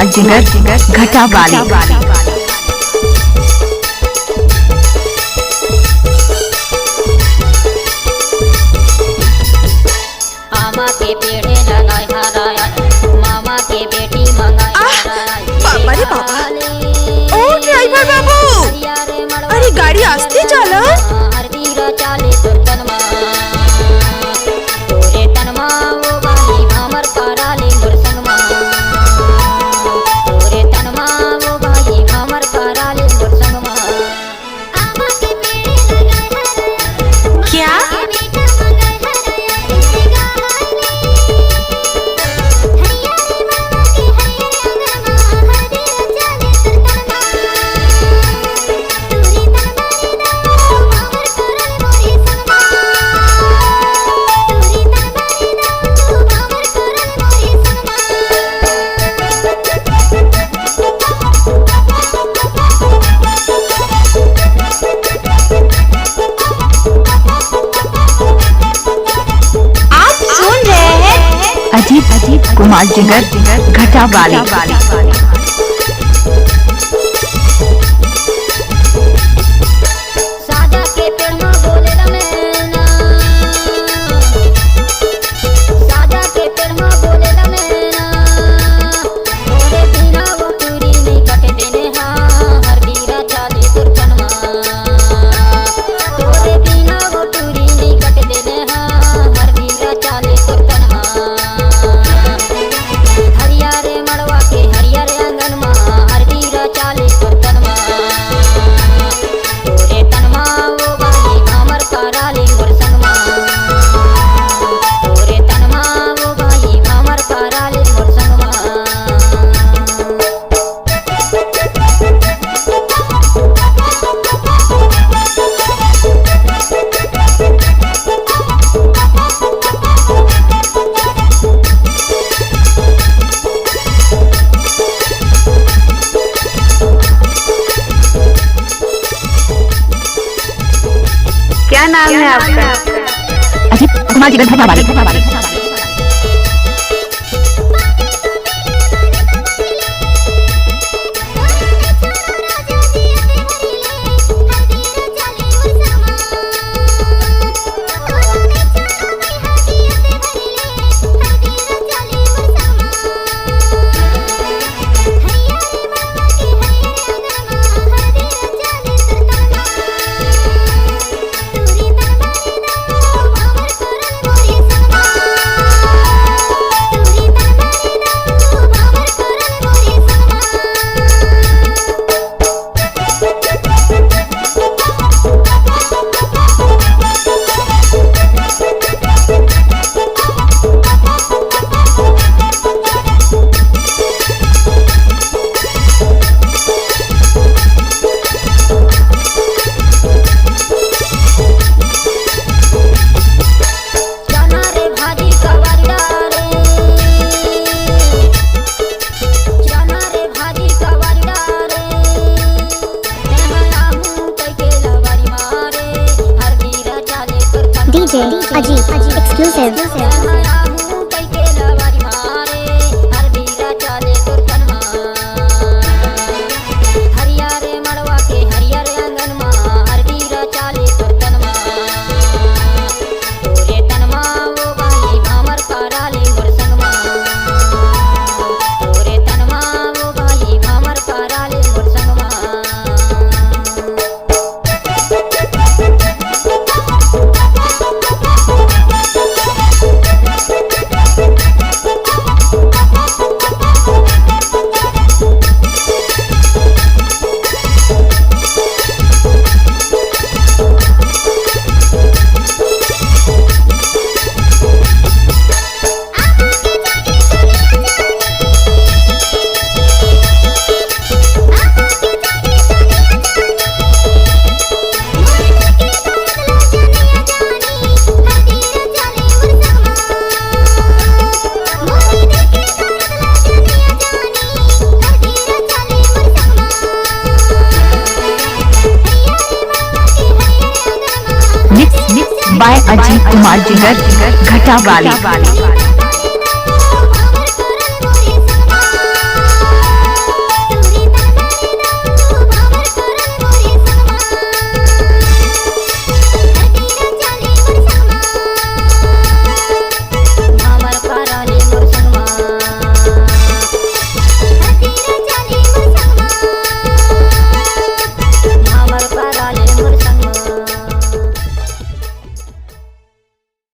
कुमार जिगर घटा वाली। आमा के पेड़े लगाए हराया, मामा के बेटी मंगाए बाबा रे बाबा। ओ ड्राइवर बाबू, अरे गाड़ी आस्ते चला। चाले तो तनमा तोरे तनमा वो बाई हमर कराले मोर संगमा, तोरे तनमा वो बाई हमर कराले मोर संगमा। आमा के पेड़े लगाए क्या अजीत कुमार जिगर घटा वाली। साजा के पेड़ में बोले लमेना, साजा के पेड़ में बोले लमेना, तोरे बिना वो टूरी नहीं कटे देने हाँ, हर बीरा चाली दुर्गनमा, तोरे बिना वो टूरी नहीं कटे देने हाँ, हर बीरा चाली दुर्गनमा। हरियारे मड़वा के हरियारे आंगन मा, हर बीरा चाली दुर्गनमा, तोरे तनमा वो बाई हमर कराले मोर संगमा, तोरे तनमा वो बाई हमर कराले मोर संगमा। क्या नाम है आपका? अजीत कुमार जिगर घटा वाली। DJ Ajit exclusive. By Ajit Kumar जिगर घटा वाली।